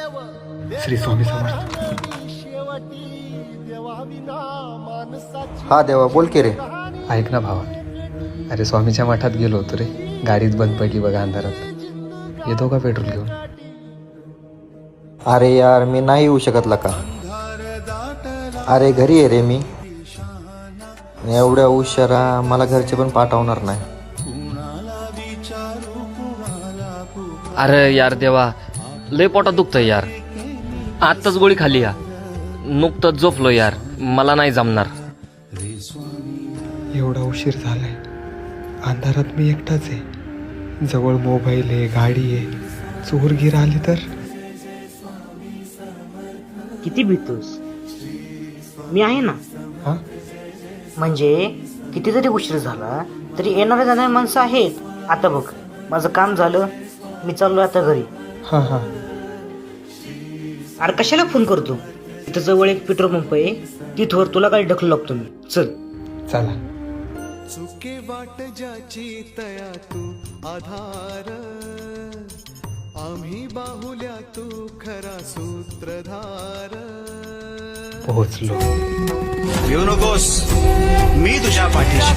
श्री स्वामी समर्थ. हा देवा, बोल की रे. ऐक ना भावा, अरे स्वामीच्या मठात गेलो होतो रे. गाडीच बंद पडली बघा अंधारात. येतो का पेट्रोल घेऊन? अरे यार, मी नाही येऊ शकत का. अरे घरी आहे रे मी. एवढ्या उशिरा मला घरचे पण पाठवणार नाही. अरे यार देवा, लय पोटात दुखतंय यार. आत्ताच गोळी खाल्ली या, नुकतंच झोपलो यार. मला नाही जमणार. एवढा उशीर झालाय, अंधारात मी एकटाच आहे. जवळ मोबाईल आहे, गाडी आहे. चोरगीर आली तर? किती भीतोस? मी आहे ना. हा, म्हणजे किती जरी उशीर झाला तरी येणारे जाणारे माणसं आहेत. आता बघ, माझं काम झालं, मी चाललो आता घरी. हा हा. अरे कशाला फोन करतो? इथं जवळ एक पेट्रोल पंप आहे, तिथवर तुला काय ढकलू लागतो मी. चल. चला. चुके वाट ज्याची तया तू आधार, आम्ही बाहुल्या तू खरा सूत्रधार. पोहोचलो. येऊ नकोस, मी तुझ्या पाठीशी.